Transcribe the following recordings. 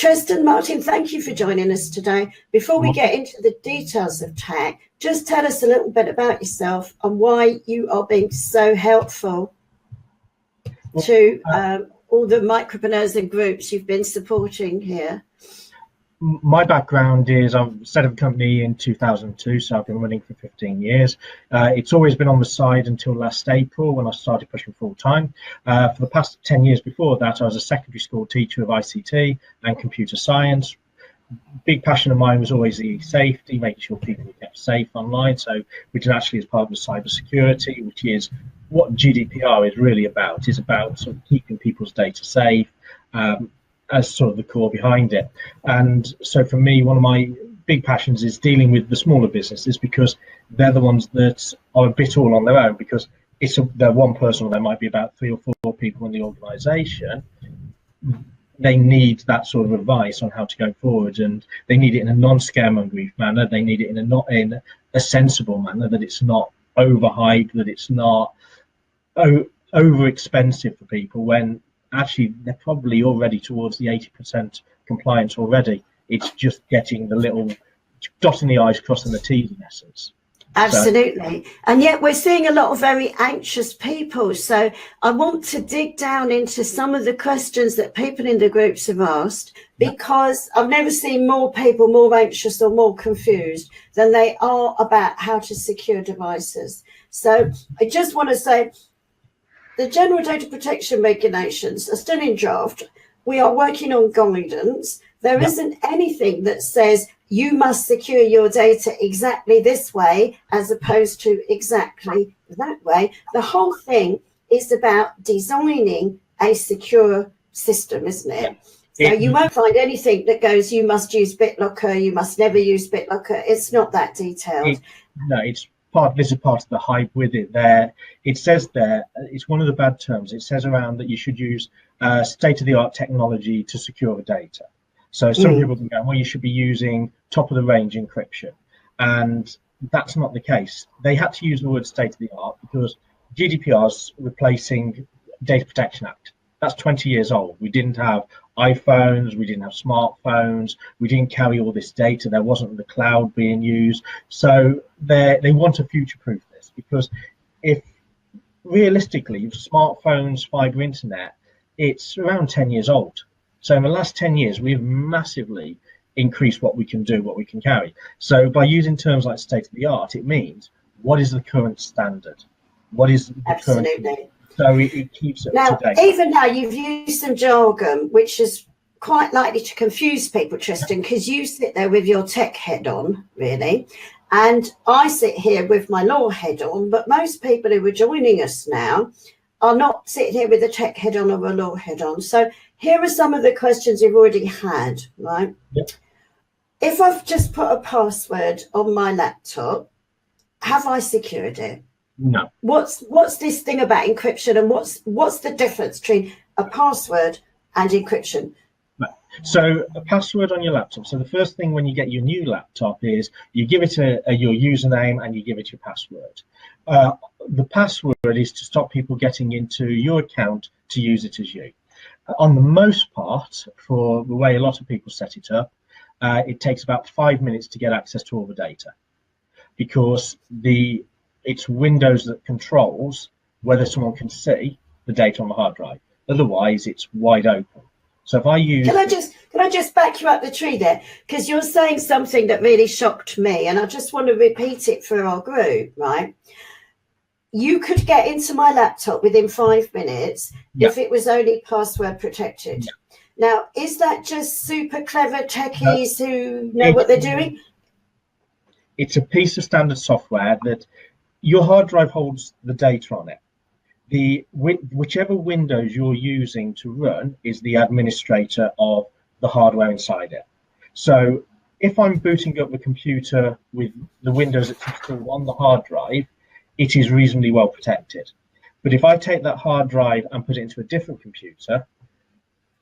Tristan, Martin, thank you for joining us today. Before we get into the details of tech, just tell us a little bit about yourself and why you are being so helpful to all the micropreneurs and groups you've been supporting here. My background is I've set up a company in 2002, so I've been running for 15 years. It's always been on the side until last April when I started pushing full time. For the past 10 years before that, I was a secondary school teacher of ICT and computer science. Big passion of mine was always the safety, making sure people were kept safe online. So which actually is part of the cyber security, which is what GDPR is really about. It's about sort of keeping people's data safe. As sort of the core behind it. And so for me, one of my big passions is dealing with the smaller businesses, because they're the ones that are a bit all on their own, because they're one person, or there might be about 3 or 4 people in the organization. They need that sort of advice on how to go forward, and they need it in a non-scaremongering manner. They need it in a sensible manner, that it's not overhyped, that it's not over expensive for people, when actually they're probably already towards the 80% compliance already. It's just getting the little dotting the I's, crossing the T's in essence. Absolutely. And yet we're seeing a lot of very anxious people. So I want to dig down into some of the questions that people in the groups have asked, because I've never seen more people more anxious or more confused than they are about how to secure devices. So I just want to say, the general data protection regulations are still in draft. We are working on guidance. There isn't anything that says you must secure your data exactly this way as opposed to exactly that way. The whole thing is about designing a secure system, isn't it? So you won't find anything that goes, you must use BitLocker, you must never use BitLocker. It's not that detailed. This is part of the hype with it there. It says there, it's one of the bad terms. It says around that you should use state-of-the-art technology to secure the data. So some people can go, well, you should be using top-of-the-range encryption. And that's not the case. They had to use the word state-of-the-art because GDPR's replacing Data Protection Act. That's 20 years old. We didn't have iPhones, we didn't have smartphones, we didn't carry all this data, there wasn't the cloud being used. So they want to future-proof this, because if realistically, smartphones, fiber internet, it's around 10 years old. So in the last 10 years, we've massively increased what we can do, what we can carry. So by using terms like state-of-the-art, it means what is the current standard? What is the current? So it keeps it up to date. Even now, you've used some jargon, which is quite likely to confuse people, Tristan, because you sit there with your tech head on, really, and I sit here with my law head on, but most people who are joining us now are not sitting here with a tech head on or a law head on. So here are some of the questions you've already had, right? Yep. If I've just put a password on my laptop, have I secured it? No. What's this thing about encryption, and what's the difference between a password and encryption? So a password on your laptop. So the first thing when you get your new laptop is you give it your username and you give it your password. The password is to stop people getting into your account to use it as you. On the most part, for the way a lot of people set it up, it takes about 5 minutes to get access to all the data, because it's Windows that controls whether someone can see the data on the hard drive. Otherwise, it's wide open. So if I use... Can I just back you up the tree there? Because you're saying something that really shocked me, and I just want to repeat it for our group, right? You could get into my laptop within 5 minutes if it was only password protected. Now, is that just super clever techies who know what they're doing? It's a piece of standard software that your hard drive holds the data on it. Whichever Windows you're using to run is the administrator of the hardware inside it. So if I'm booting up the computer with the Windows that's installed on the hard drive, it is reasonably well protected. But if I take that hard drive and put it into a different computer,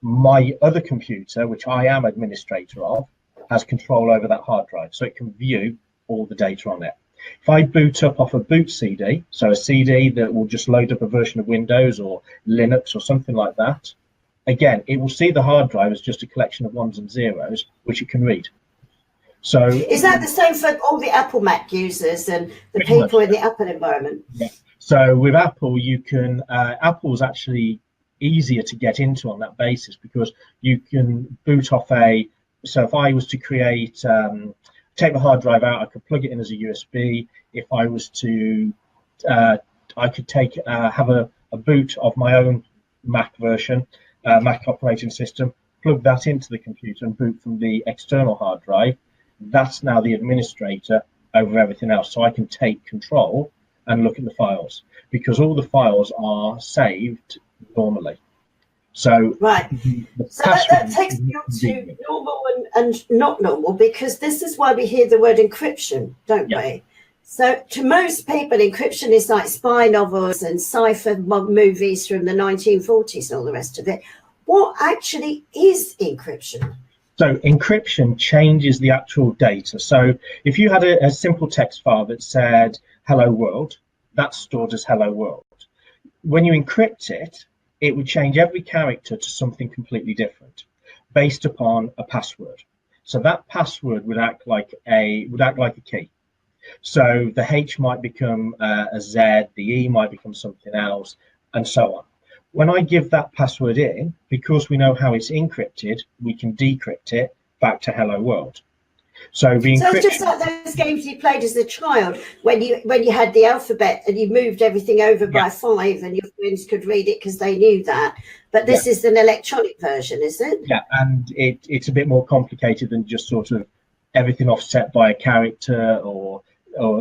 my other computer, which I am administrator of, has control over that hard drive, so it can view all the data on it. If I boot up off a boot CD, so a CD that will just load up a version of Windows or Linux or something like that, again, it will see the hard drive as just a collection of ones and zeros, which it can read. So is that the same for all the Apple Mac users and the people in the Apple environment? Yeah. So with Apple, you can Apple's actually easier to get into on that basis, because you can boot off so if I was to create take the hard drive out, I could plug it in as a USB. If I was to I could have a boot of my own Mac version, Mac operating system, plug that into the computer and boot from the external hard drive. That's now the administrator over everything else. So I can take control and look at the files, because all the files are saved normally. So right. So that takes me on to normal and not normal, because this is why we hear the word encryption, don't we? So to most people, encryption is like spy novels and sci-fi movies from the 1940s and all the rest of it. What actually is encryption? So encryption changes the actual data. So if you had a simple text file that said hello world, that's stored as hello world. When you encrypt it, it would change every character to something completely different based upon a password. So that password would act like a key. So the H might become a Z, the E might become something else, and so on. When I give that password in, because we know how it's encrypted, we can decrypt it back to hello world. So the encryption, it's just like those games you played as a child when you had the alphabet and you moved everything over by 5 and your friends could read it because they knew that. But this is an electronic version, is it? Yeah, and it's a bit more complicated than just sort of everything offset by a character or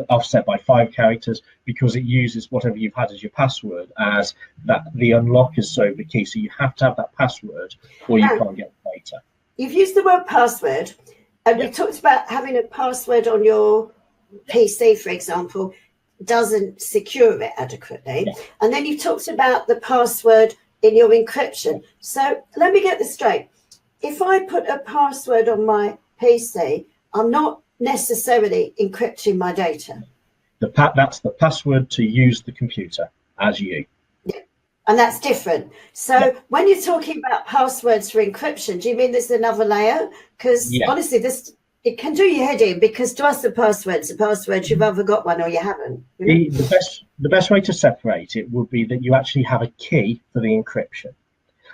offset by 5 characters, because it uses whatever you've had as your password as that the unlock is so the key. So you have to have that password or you can't get the data. You've used the word password, and we talked about having a password on your PC, for example, doesn't secure it adequately. And then you talked about the password in your encryption. So let me get this straight. If I put a password on my PC, I'm not necessarily encrypting my data. That's the password to use the computer as you. Yeah. And that's different. So when you're talking about passwords for encryption, do you mean there's another layer? Because honestly, it can do your head in, because to us the password's a password. You've either got one or you haven't. You know? The best way to separate it would be that you actually have a key for the encryption.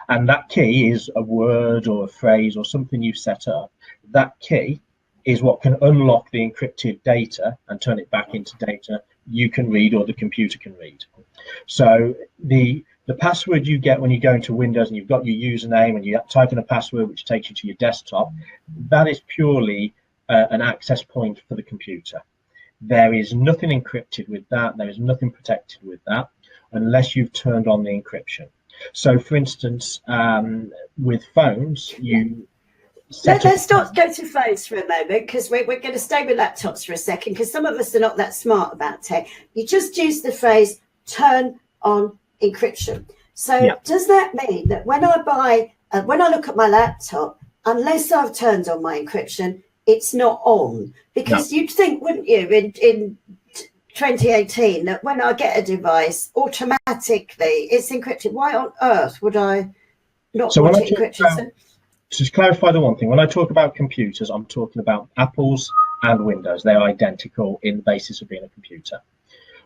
And that key is a word or a phrase or something you've set up. That key is what can unlock the encrypted data and turn it back into data you can read or the computer can read. So the password you get when you go into Windows and you've got your username and you type in a password which takes you to your desktop, that is purely an access point for the computer. There is nothing encrypted with that. There is nothing protected with that unless you've turned on the encryption. So for instance, with phones, let's not go to phones for a moment, because we're going to stay with laptops for a second, because some of us are not that smart about tech. You just use the phrase turn on encryption. So does that mean that when I look at my laptop, unless I've turned on my encryption, it's not on? Because you'd think, wouldn't you, in 2018, that when I get a device, automatically it's encrypted? Why on earth would I not want it encrypted? To clarify the one thing, when I talk about computers, I'm talking about Apple's and Windows. They're identical in the basis of being a computer.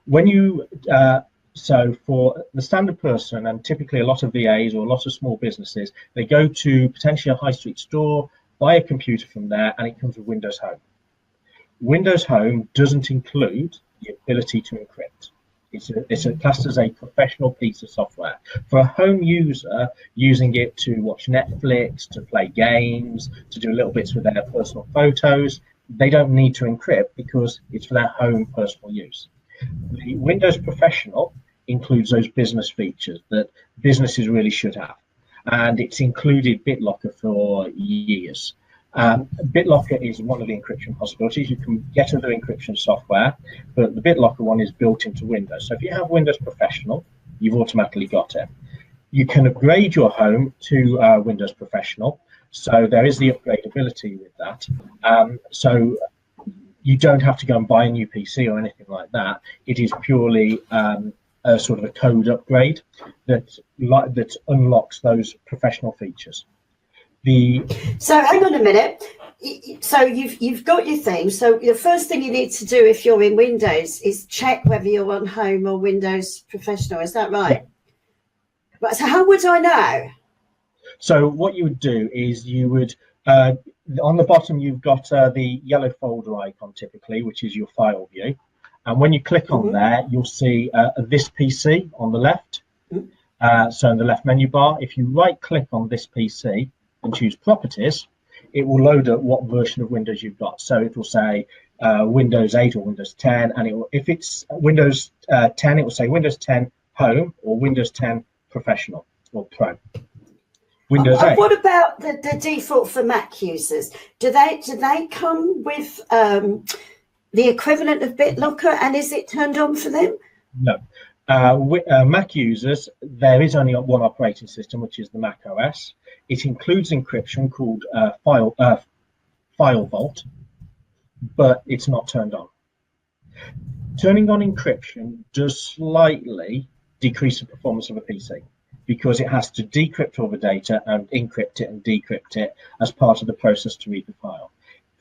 When you so for the standard person, and typically a lot of VAs or a lot of small businesses, they go to potentially a high street store, buy a computer from there, and it comes with Windows Home. Windows Home doesn't include the ability to encrypt. It's classed as a professional piece of software. For a home user using it to watch Netflix, to play games, to do little bits with their personal photos, they don't need to encrypt because it's for their home personal use. The Windows Professional includes those business features that businesses really should have. And it's included BitLocker for years. BitLocker is one of the encryption possibilities. You can get other encryption software, but the BitLocker one is built into Windows. So if you have Windows Professional, you've automatically got it. You can upgrade your home to Windows Professional. So there is the upgradability with that. So you don't have to go and buy a new PC or anything like that. It is purely sort of a code upgrade that unlocks those professional features. So hang on a minute. So you've got your thing. So the first thing you need to do if you're in Windows is check whether you're on Home or Windows Professional. Is that right? Yeah. But so how would I know? So what you would do is you would on the bottom you've got the yellow folder icon typically, which is your file view. And when you click on there, you'll see this PC on the left. So in the left menu bar, if you right-click on this PC and choose Properties, it will load up what version of Windows you've got. So it will say Windows 8 or Windows 10, and if it's Windows 10, it will say Windows 10 Home or Windows 10 Professional or Pro. Windows 8. What about the default for Mac users? Do they come with the equivalent of BitLocker, and is it turned on for them? No. Mac users, there is only one operating system, which is the Mac OS. It includes encryption called File Vault, but it's not turned on. Turning on encryption does slightly decrease the performance of a PC because it has to decrypt all the data and encrypt it and decrypt it as part of the process to read the file.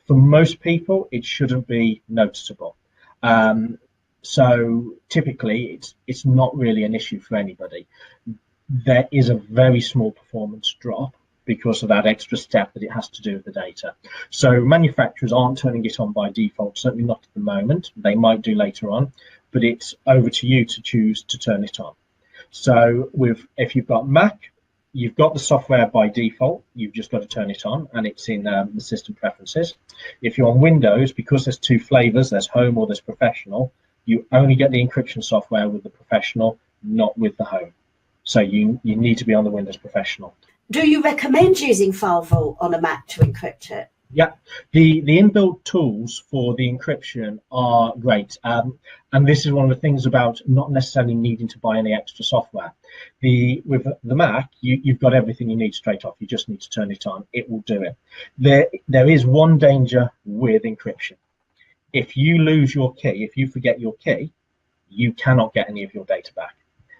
For most people, it shouldn't be noticeable. So typically, it's not really an issue for anybody. There is a very small performance drop because of that extra step that it has to do with the data. So manufacturers aren't turning it on by default, certainly not at the moment. They might do later on, but it's over to you to choose to turn it on. So if you've got Mac, you've got the software by default, you've just got to turn it on, and it's in the system preferences. If you're on Windows, because there's two flavors, there's Home or there's Professional, you only get the encryption software with the Professional, not with the Home. So you need to be on the Windows Professional. Do you recommend using File Vault on a Mac to encrypt it? Yeah, the inbuilt tools for the encryption are great. And this is one of the things about not necessarily needing to buy any extra software. With the Mac, you've got everything you need straight off. You just need to turn it on. It will do it. There is one danger with encryption. If you lose your key, if you forget your key, you cannot get any of your data back,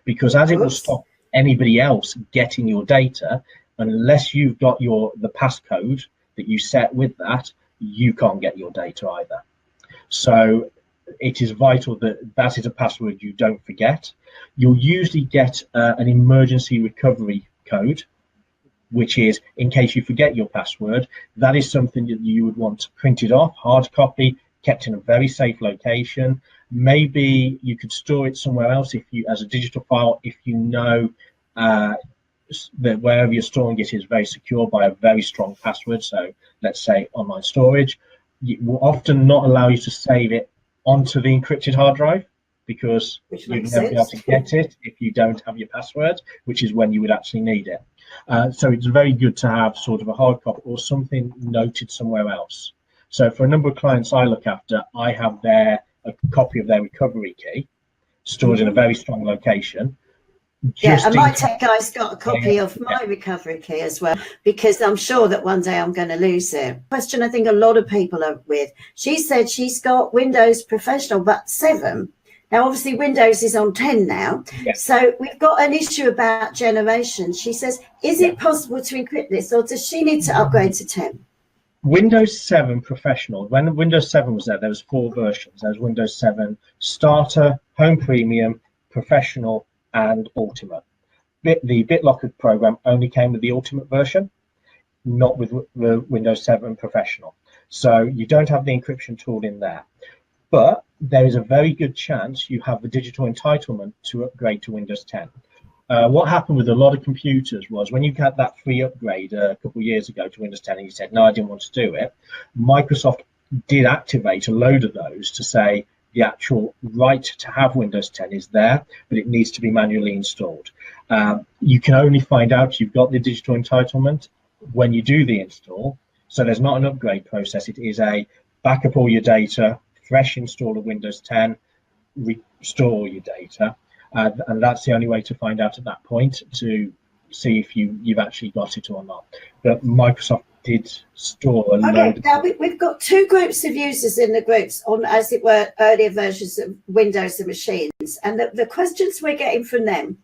because as it will stop anybody else getting your data, unless you've got the passcode that you set with that, you can't get your data either. So it is vital that is a password you don't forget. You'll usually get an emergency recovery code, which is in case you forget your password. That is something that you would want printed off, hard copy, kept in a very safe location. Maybe you could store it somewhere else as a digital file if you know that wherever you're storing it is very secure by a very strong password. So let's say online storage. It will often not allow you to save it onto the encrypted hard drive because you'd never be able to get it if you don't have your password, which is when you would actually need it. So it's very good to have sort of a hard copy or something noted somewhere else. So for a number of clients I look after, I have a copy of their recovery key stored in a very strong location. And my tech guy's got a copy of my recovery key as well, because I'm sure that one day I'm going to lose it. Question I think a lot of people are with. She said she's got Windows Professional, but 7. Now, obviously, Windows is on 10 now. Yes. So we've got an issue about generation. She says, is it possible to encrypt this, or does she need to upgrade to 10? Windows 7 Professional, when Windows 7 was there was 4 versions. There was Windows 7 Starter, Home Premium, Professional, and Ultimate. The BitLocker program only came with the Ultimate version, not with the Windows 7 Professional. So you don't have the encryption tool in there. But there is a very good chance you have the digital entitlement to upgrade to Windows 10. What happened with a lot of computers was when you got that free upgrade a couple of years ago to Windows 10 and you said, no, I didn't want to do it, Microsoft did activate a load of those to say the actual right to have Windows 10 is there, but it needs to be manually installed. You can only find out you've got the digital entitlement when you do the install. So there's not an upgrade process. It is a backup all your data, fresh install of Windows 10, restore all your data. And that's the only way to find out at that point to see if you've actually got it or not. But Microsoft did store a Okay, load. now we've got two groups of users in the groups on, as it were, earlier versions of Windows and machines. And the questions we're getting from them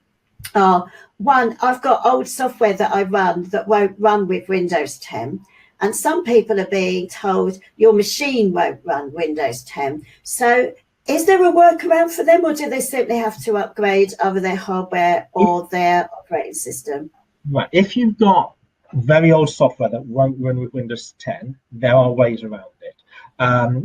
are, one, I've got old software that I run that won't run with Windows 10. And some people are being told your machine won't run Windows 10. So is there a workaround for them, or do they simply have to upgrade either their hardware or their operating system? Right. If you've got very old software that won't run with Windows 10, there are ways around it.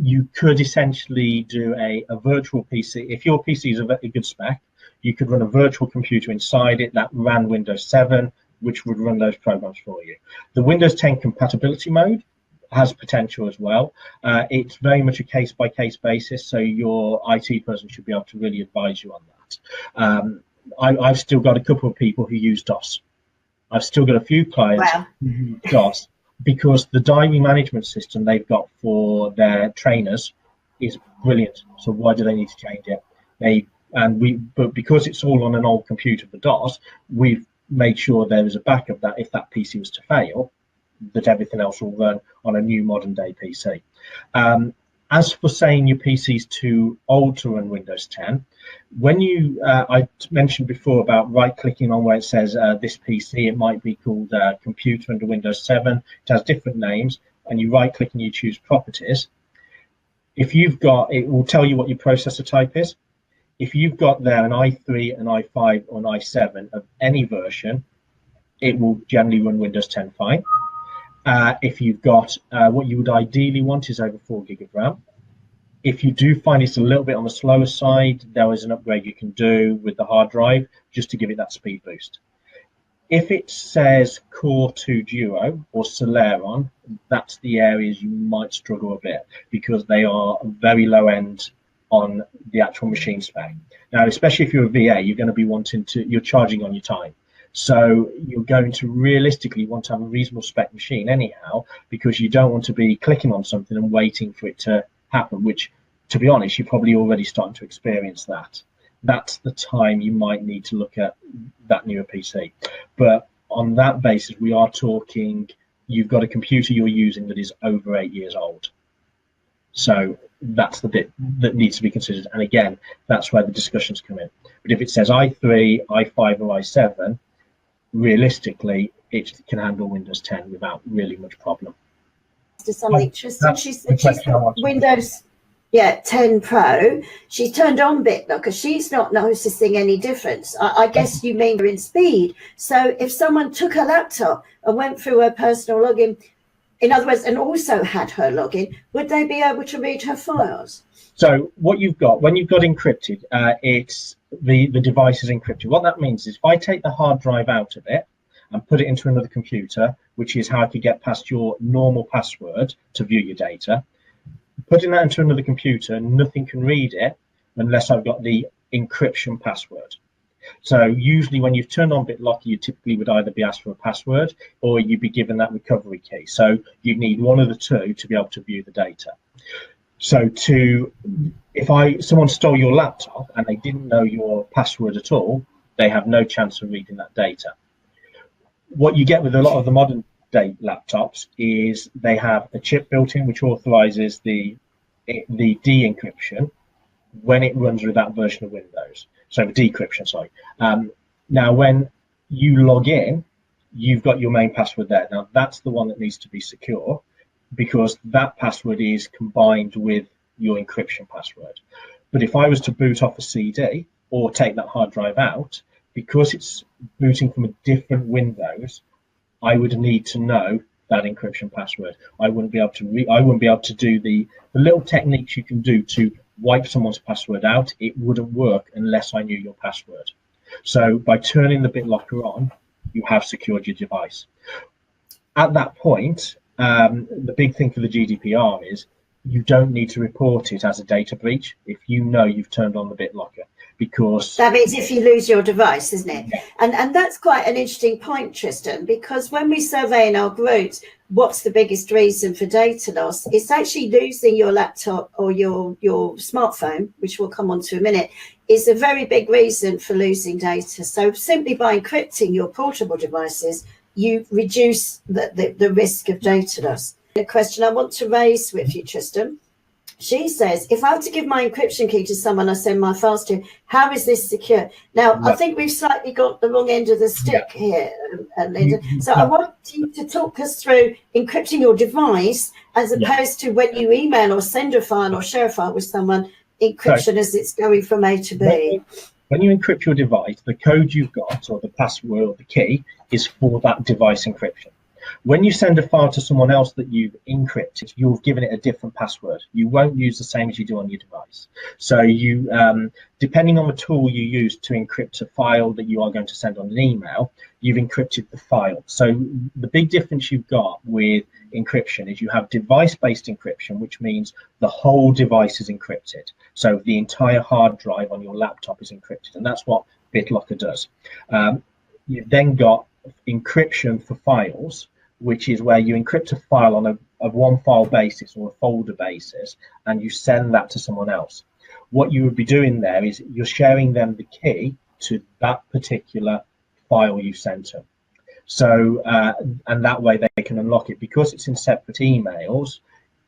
You could essentially do a virtual PC. If your PC is a very good spec, you could run a virtual computer inside it that ran Windows 7, which would run those programs for you. The Windows 10 compatibility mode has potential as well. It's very much a case-by-case basis, so your IT person should be able to really advise you on that. I've still got a couple of people who use DOS. I've still got a few clients who use DOS because the diary management system they've got for their trainers is brilliant. So why do they need to change it? But because it's all on an old computer for DOS, we've made sure there is a backup that if that PC was to fail, that everything else will run on a new modern day PC. As for saying your PC is too old to run Windows 10, when I mentioned before about right-clicking on where it says this PC, it might be called Computer under Windows 7. It has different names, and you right-click and you choose Properties. If you've got, it will tell you what your processor type is. If you've got there an i3, an i5, or an i7 of any version, it will generally run Windows 10 fine. If you've got what you would ideally want is over 4 gig of RAM. If you do find it's a little bit on the slower side, there is an upgrade you can do with the hard drive just to give it that speed boost. If it says Core 2 Duo or Celeron, that's the areas you might struggle a bit because they are very low end on the actual machine spec. Now, especially if you're a VA, you're going to be you're charging on your time. So you're going to realistically want to have a reasonable spec machine anyhow, because you don't want to be clicking on something and waiting for it to happen, which, to be honest, you're probably already starting to experience that. That's the time you might need to look at that newer PC. But on that basis, we are talking, you've got a computer you're using that is over 8 years old. So that's the bit that needs to be considered. And again, that's where the discussions come in. But if it says i3, i5, or i7, realistically, it can handle Windows 10 without really much problem. To something, Tristan, she's got Windows 10 Pro. She's turned on BitLocker. She's not noticing any difference. I guess you mean in speed. So if someone took her laptop and went through her personal login, in other words, and also had her login, would they be able to read her files? So what you've got, when you've got encrypted, it's the device is encrypted. What that means is if I take the hard drive out of it and put it into another computer, which is how I could get past your normal password to view your data, putting that into another computer, nothing can read it unless I've got the encryption password. So usually when you've turned on BitLocker, you typically would either be asked for a password or you'd be given that recovery key. So you'd need one of the two to be able to view the data. So if someone stole your laptop and they didn't know your password at all, they have no chance of reading that data. What you get with a lot of the modern day laptops is they have a chip built in which authorizes the de-encryption when it runs with that version of Windows. So the decryption, sorry. Now, when you log in, you've got your main password there. Now, that's the one that needs to be secure, because that password is combined with your encryption password. But if I was to boot off a CD or take that hard drive out, because it's booting from a different Windows, I would need to know that encryption password. I wouldn't be able to do the little techniques you can do to wipe someone's password out. It wouldn't work unless I knew your password. So by turning the BitLocker on, you have secured your device. At that point, the big thing for the GDPR is you don't need to report it as a data breach if you know you've turned on the BitLocker, because that means if you lose your device, isn't it? Yeah. And that's quite an interesting point, Tristan, because when we survey in our groups what's the biggest reason for data loss, it's actually losing your laptop or your smartphone, which we'll come on to in a minute, is a very big reason for losing data. So simply by encrypting your portable devices you reduce the risk of data loss. A question I want to raise with you, Tristan. She says, if I have to give my encryption key to someone I send my files to, how is this secure? Now, I think we've slightly got the wrong end of the stick here, Linda. So I want you to talk us through encrypting your device as opposed to when you email or send a file or share a file with someone, encryption as it's going from A to B. When you encrypt your device, the code you've got, or the password or the key, is for that device encryption. When you send a file to someone else that you've encrypted, you've given it a different password. You won't use the same as you do on your device. So you, depending on the tool you use to encrypt a file that you are going to send on an email, you've encrypted the file. So the big difference you've got with encryption is you have device-based encryption, which means the whole device is encrypted. So the entire hard drive on your laptop is encrypted, and that's what BitLocker does. You've then got encryption for files, which is where you encrypt a file on a one file basis or a folder basis, and you send that to someone else. What you would be doing there is you're sharing them the key to that particular file you sent them. So, and that way they can unlock it. Because it's in separate emails,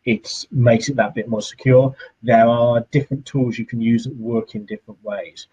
it makes it that bit more secure. There are different tools you can use that work in different ways.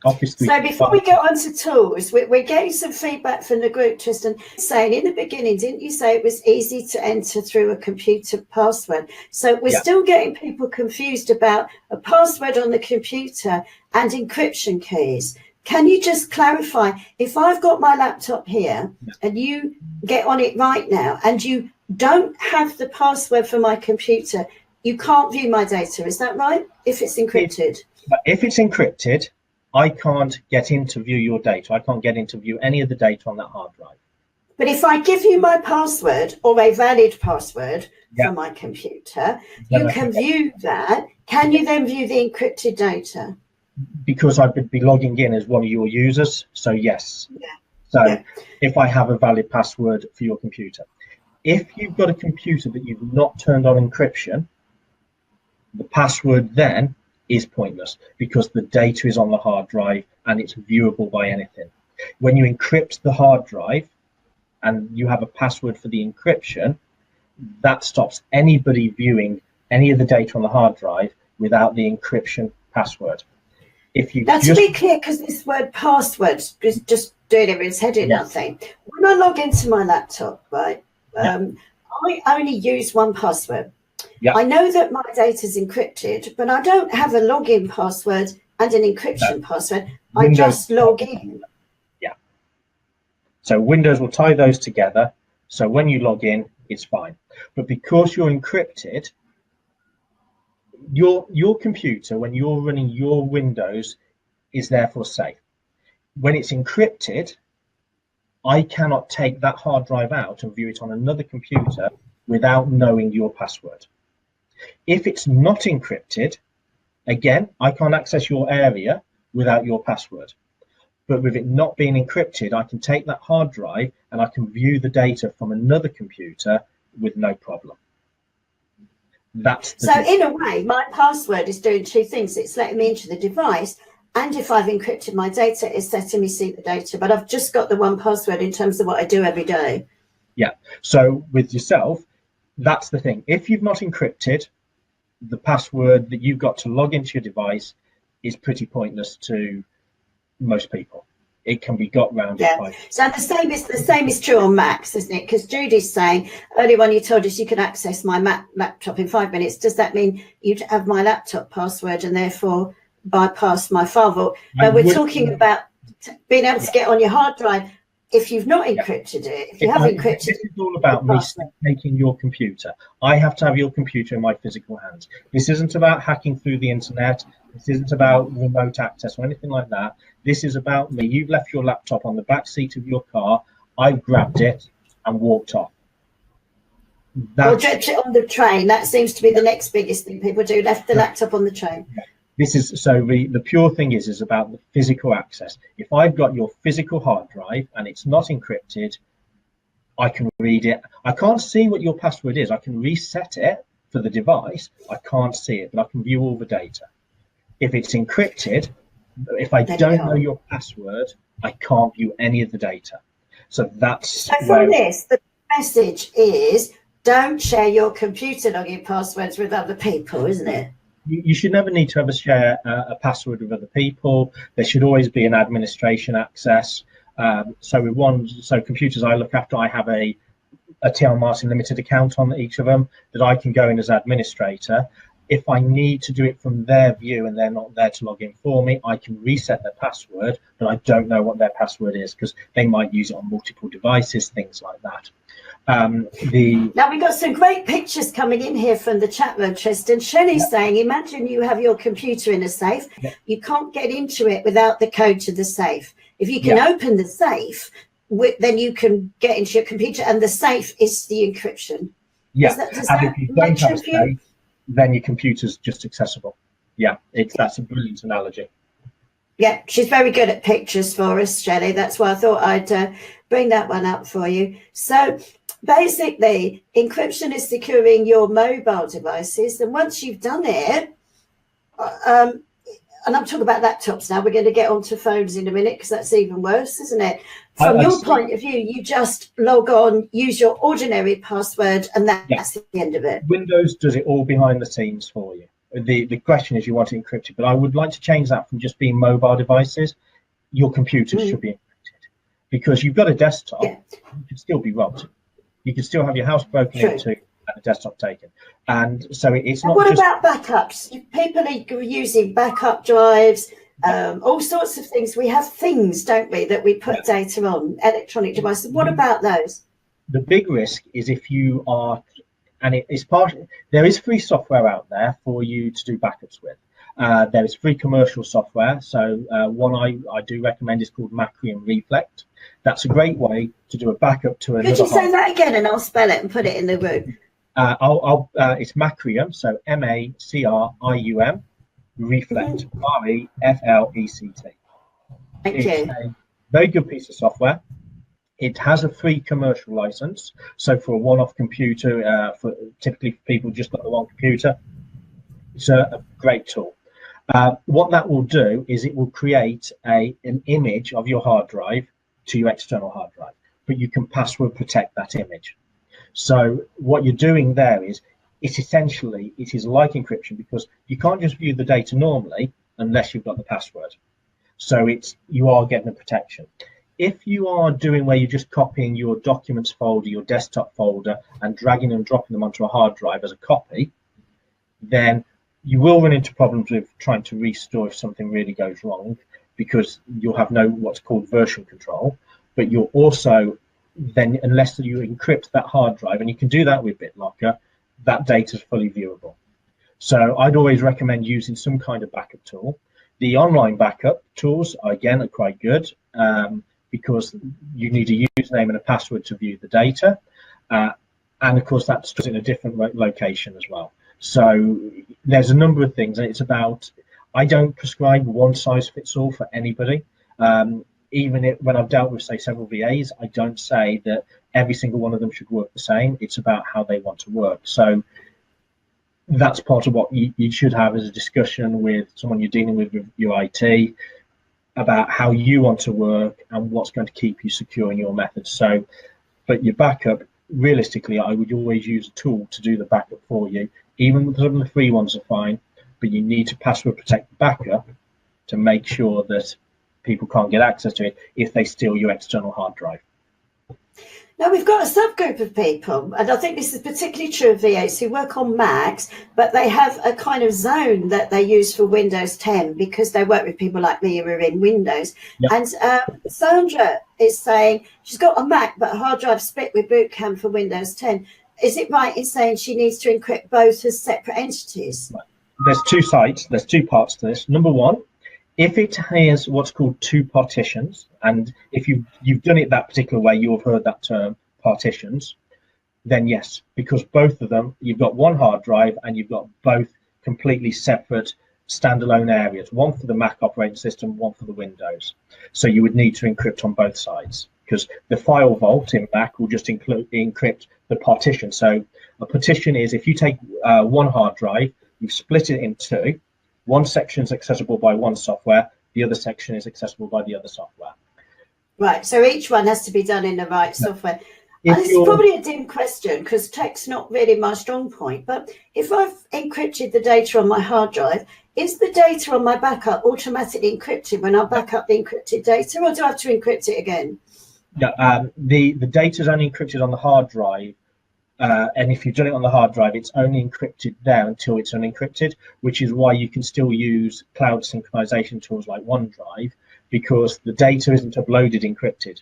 Obviously, so before we get on to tools, we're getting some feedback from the group, Tristan, saying in the beginning, didn't you say it was easy to enter through a computer password? So we're still getting people confused about a password on the computer and encryption keys. Can you just clarify, if I've got my laptop here and you get on it right now and you don't have the password for my computer, you can't view my data, is that right? If it's encrypted? If it's encrypted, I can't get in to view your data. I can't get in to view any of the data on that hard drive. But if I give you my password or a valid password for my computer, you can view that. Can you then view the encrypted data? Because I would be logging in as one of your users, so yes. So if I have a valid password for your computer. If you've got a computer that you've not turned on encryption, the password then is pointless because the data is on the hard drive and it's viewable by anything. When you encrypt the hard drive and you have a password for the encryption, that stops anybody viewing any of the data on the hard drive without the encryption password. If you now, to be clear, because this word password is just doing everyone's head in, I think. When I log into my laptop, right, I only use one password. I know that my data is encrypted, but I don't have a login password and an encryption password. I just log in. So Windows will tie those together. So when you log in, it's fine. But because you're encrypted, your computer, when you're running your Windows, is therefore safe. When it's encrypted, I cannot take that hard drive out and view it on another computer without knowing your password. If it's not encrypted, again, I can't access your area without your password. But with it not being encrypted, I can take that hard drive and I can view the data from another computer with no problem. So in a way, my password is doing two things. It's letting me into the device, and if I've encrypted my data, it's letting me see the data. But I've just got the one password in terms of what I do every day. Yeah. So with yourself, that's the thing. If you've not encrypted, the password that you've got to log into your device is pretty pointless to most people. It can be got round. So the same is true on Macs, isn't it? Because Judy's saying earlier when you told us you could access my Mac laptop in 5 minutes, does that mean you'd have my laptop password and therefore bypass my firewall? But we're talking about being able to get on your hard drive if you've not encrypted it. If you have encrypted it, this is all about me taking your computer. I have to have your computer in my physical hands. This isn't about hacking through the internet. This isn't about remote access or anything like that. This is about me. You've left your laptop on the back seat of your car. I've grabbed it and walked off. Or dropped it on the train. That seems to be the next biggest thing people do. Left the laptop on the train. This is so the pure thing is about the physical access. If I've got your physical hard drive and it's not encrypted, I can read it. I can't see what your password is. I can reset it for the device. I can't see it, but I can view all the data. If it's encrypted, if I don't know your password, I can't view any of the data. So that's So from this, the message is don't share your computer login passwords with other people, isn't it? You should never need to ever share a password with other people. There should always be an administration access. So computers I look after, I have a TL Martin Limited account on each of them that I can go in as administrator. If I need to do it from their view and they're not there to log in for me, I can reset their password, but I don't know what their password is because they might use it on multiple devices, things like that. Now we've got some great pictures coming in here from the chat room, Tristan. Shelley's saying, imagine you have your computer in a safe. You can't get into it without the code to the safe. If you can open the safe, then you can get into your computer, and the safe is the encryption. Does that if you don't have a safe, then your computer's just accessible. That's a brilliant analogy. Yeah, she's very good at pictures for us, Shelley. That's why I thought I'd bring that one up for you. So basically, encryption is securing your mobile devices. And once you've done it, and I'm talking about laptops now, we're going to get onto phones in a minute because that's even worse, isn't it? From your point of view, you just log on, use your ordinary password, and that's the end of it. Windows does it all behind the scenes for you. The question is you want it encrypted, but I would like to change that from just being mobile devices. Your computer should be encrypted because you've got a desktop, you can still be robbed. You can still have your house broken into and a desktop taken. And so it's not. What about backups? People are using backup drives, all sorts of things. We have things, don't we, that we put data on, electronic devices. What about those? The big risk is if you are, and there is free software out there for you to do backups with. There is free commercial software. So one I do recommend is called Macri and Reflect. That's a great way to do a backup to another. Could you say that again, and I'll spell it and put it in the group? It's Macrium, so MACRIUM, Reflect, REFLECT. Thank you. A very good piece of software. It has a free commercial license, so for a one-off computer, typically for people just got the one computer, it's a great tool. What that will do is it will create an image of your hard drive to your external hard drive, but you can password protect that image. So what you're doing there is it is like encryption because you can't just view the data normally unless you've got the password. So you are getting a protection. If you are doing where you're just copying your documents folder, your desktop folder, and dragging and dropping them onto a hard drive as a copy, then you will run into problems with trying to restore if something really goes wrong, because you'll have no what's called version control. But you'll also then, unless you encrypt that hard drive, and you can do that with BitLocker, that data is fully viewable. So I'd always recommend using some kind of backup tool. The online backup tools, again, are quite good because you need a username and a password to view the data. And of course, that's in a different location as well. So there's a number of things, and it's about, I don't prescribe one size fits all for anybody. Even when I've dealt with, say, several VAs, I don't say that every single one of them should work the same. It's about how they want to work. So that's part of what you should have as a discussion with someone you're dealing with your IT about how you want to work and what's going to keep you secure in your methods. So, but your backup, realistically, I would always use a tool to do the backup for you. Even some of the free ones are fine, but you need to password protect the backup to make sure that people can't get access to it if they steal your external hard drive. Now, we've got a subgroup of people, and I think this is particularly true of VAs who work on Macs, but they have a kind of zone that they use for Windows 10 because they work with people like me who are in Windows. Yep. And Sandra is saying she's got a Mac, but a hard drive split with Boot Camp for Windows 10. Is it right in saying she needs to encrypt both as separate entities? There's two sides, there's two parts to this. Number one, if it has what's called two partitions, and if you've done it that particular way, you'll have heard that term, partitions, then yes, because both of them, you've got one hard drive and you've got both completely separate standalone areas, one for the Mac operating system, one for the Windows. So you would need to encrypt on both sides because the file vault in Mac will just encrypt the partition. So a partition is if you take one hard drive, you've split it in two. One section is accessible by one software, the other section is accessible by the other software. Right. So each one has to be done in the right software. And If this is you're probably a dim question because tech's not really my strong point. But if I've encrypted the data on my hard drive, is the data on my backup automatically encrypted when I back up the encrypted data, or do I have to encrypt it again? the data is only encrypted on the hard drive, and if you've done it on the hard drive, it's only encrypted there until it's unencrypted, which is why you can still use cloud synchronization tools like OneDrive, because the data isn't uploaded encrypted,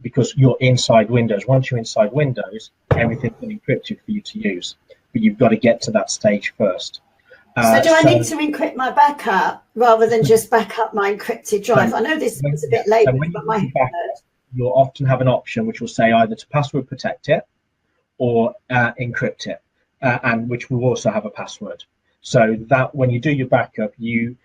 because you're inside Windows. Once you're inside Windows, everything's been encrypted for you to use, but you've got to get to that stage first. So do I So, need to encrypt my backup rather than just back up my encrypted drive? so I know this when, is a bit so laboured, when you but do my your backup, you'll often have an option which will say either to password protect it or encrypt it, and which will also have a password. So that when you do your backup, you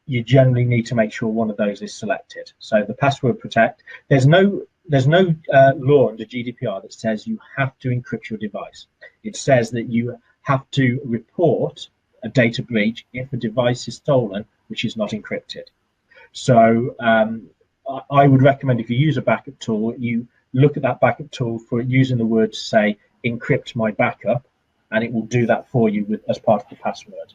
generally need to make sure one of those is selected. So the password protect, there's no law under GDPR that says you have to encrypt your device. It says that you have to report a data breach if a device is stolen which is not encrypted. So I would recommend, if you use a backup tool, you look at that backup tool for using the word, say, encrypt my backup, and it will do that for you as part of the password.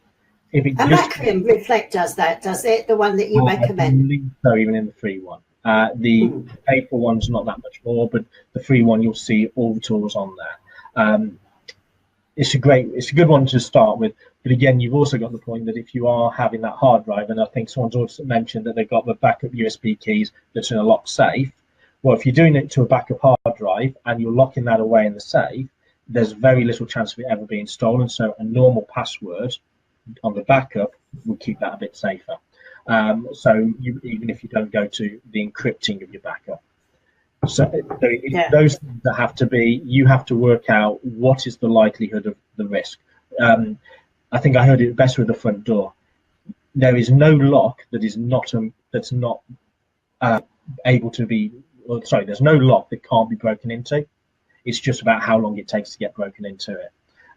If it and just Macri and Reflect does that, does it? The one that you I recommend? believe so, even in the free one. The paid for one's not that much more, but the free one, you'll see all the tools on there. It's a good one to start with. But again, you've also got the point that if you are having that hard drive, and I think someone's also mentioned that they've got the backup USB keys that's in a locked safe. Well, if you're doing it to a backup hard drive and you're locking that away in the safe, there's very little chance of it ever being stolen. So a normal password on the backup will keep that a bit safer. Even if you don't go to the encrypting of your backup. Those things that have to be, you have to work out what is the likelihood of the risk. I think I heard it best with the front door. There is no lock that is not able to be. Sorry, there's no lock that can't be broken into. It's just about how long it takes to get broken into it.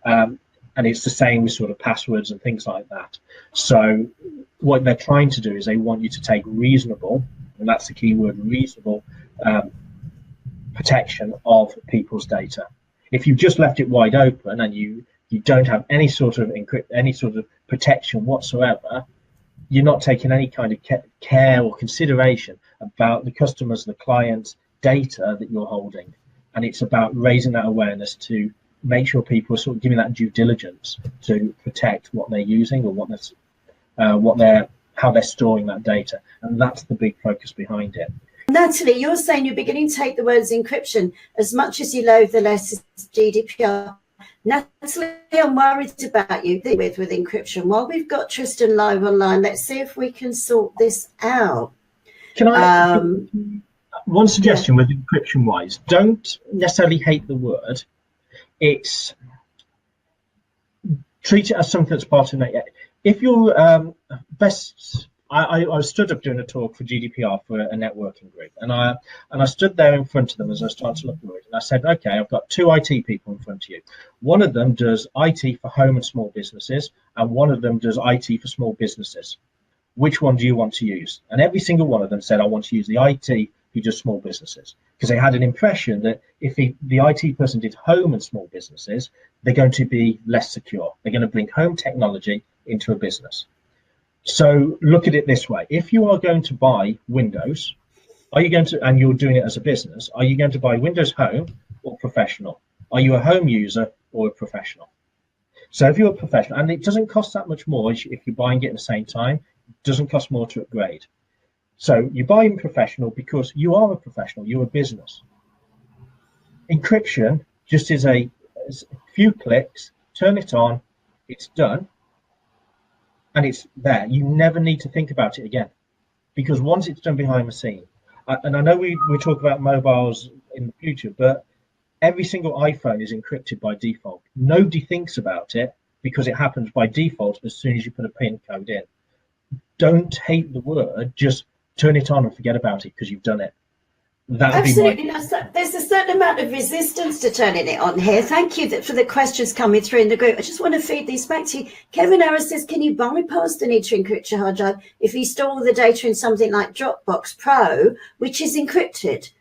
And it's the same with sort of passwords and things like that. So what they're trying to do is they want you to take reasonable, and that's the key word, reasonable protection of people's data. If you've just left it wide open and you don't have any sort of protection whatsoever, you're not taking any kind of care or consideration about the customers, the client's data that you're holding. And it's about raising that awareness to make sure people are sort of giving that due diligence to protect what they're using or how they're storing that data. And that's the big focus behind it. Natalie, you're saying you're beginning to take the words encryption. As much as you loathe the letters GDPR, Natalie, I'm worried about you with encryption. While we've got Tristan live online, let's see if we can sort this out. Can I one suggestion with encryption wise? Don't necessarily hate the word. It's treat it as something that's part of it. If you're I stood up doing a talk for GDPR for a networking group, and I stood there in front of them as I started to look through it, and I said, okay, I've got two IT people in front of you. One of them does IT for home and small businesses, and one of them does IT for small businesses. Which one do you want to use? And every single one of them said, I want to use the IT who does small businesses, because they had an impression that if the IT person did home and small businesses, they're going to be less secure. They're going to bring home technology into a business. So look at it this way. If you are going to buy Windows, and you're doing it as a business, are you going to buy Windows Home or Professional? Are you a home user or a professional? So if you're a professional, and it doesn't cost that much more if you're buying it at the same time, it doesn't cost more to upgrade. So you buy in professional because you are a professional, you're a business. Encryption just is a few clicks, turn it on, it's done, and it's there. You never need to think about it again, because once it's done behind the scene, and I know we talk about mobiles in the future, but every single iPhone is encrypted by default. Nobody thinks about it because it happens by default as soon as you put a PIN code in. Don't hate the word, just turn it on and forget about it because you've done it. That would be Absolutely. There's a certain amount of resistance to turning it on here. Thank you for the questions coming through in the group. I just want to feed these back to you. Kevin Harris says, can you bypass the need to encrypt your hard drive if you store all the data in something like Dropbox Pro, which is encrypted?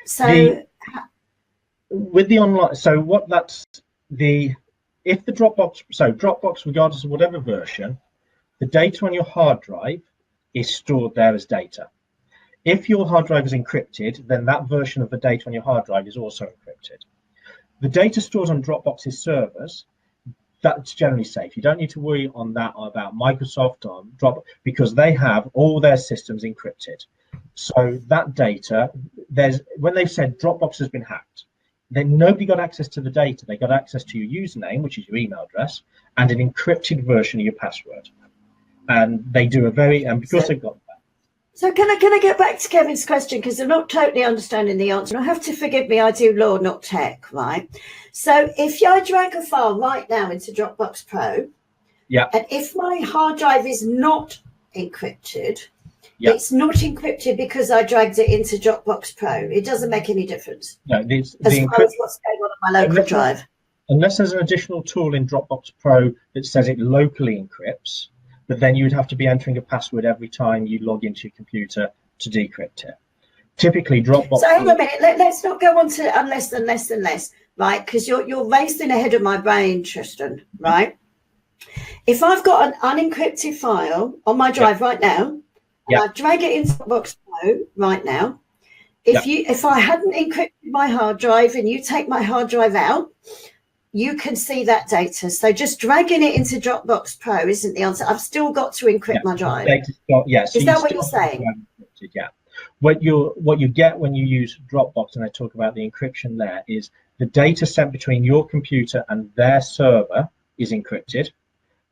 So with the online, so what that's the, if the Dropbox, so Dropbox, regardless of whatever version, the data on your hard drive is stored there as data. If your hard drive is encrypted, then that version of the data on your hard drive is also encrypted. The data stored on Dropbox's servers, that's generally safe. You don't need to worry on that about Microsoft or Dropbox, because they have all their systems encrypted. So that data, when they've said Dropbox has been hacked, then nobody got access to the data. They got access to your username, which is your email address, and an encrypted version of your password. And they do and because they've got that. So can I get back to Kevin's question, because I'm not totally understanding the answer. I have to forgive me, I do law, not tech, right? So if I drag a file right now into Dropbox Pro, and if my hard drive is not encrypted, it's not encrypted because I dragged it into Dropbox Pro. It doesn't make any difference. No, as far as what's going on my local drive. Unless there's an additional tool in Dropbox Pro that says it locally encrypts, but then you would have to be entering a password every time you log into your computer to decrypt it. Typically, Dropbox. So hang on a minute. Let's not go on to unless, right? Because you're racing ahead of my brain, Tristan. Right? If I've got an unencrypted file on my drive right now, and I drag it into Dropbox Pro right now, if I hadn't encrypted my hard drive and you take my hard drive out, you can see that data. So just dragging it into Dropbox Pro isn't the answer. I've still got to encrypt my drive. Yes. Is that what you're saying? Yeah. What you get when you use Dropbox, and I talk about the encryption there, is the data sent between your computer and their server is encrypted,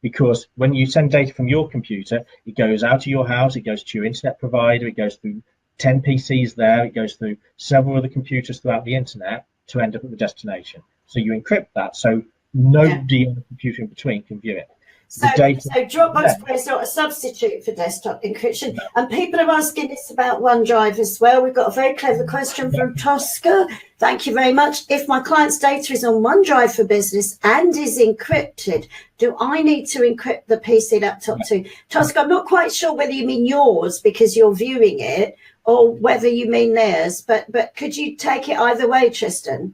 because when you send data from your computer, it goes out of your house, it goes to your internet provider, it goes through 10 PCs there, it goes through several other computers throughout the internet to end up at the destination. So you encrypt that, so nobody on the computer in between can view it. So Dropbox Pro is not a substitute for desktop encryption. And people are asking this about OneDrive as well. We've got a very clever question from Tosca. Thank you very much. If my client's data is on OneDrive for Business and is encrypted, do I need to encrypt the PC laptop too? Tosca, I'm not quite sure whether you mean yours because you're viewing it, or whether you mean theirs. But could you take it either way, Tristan?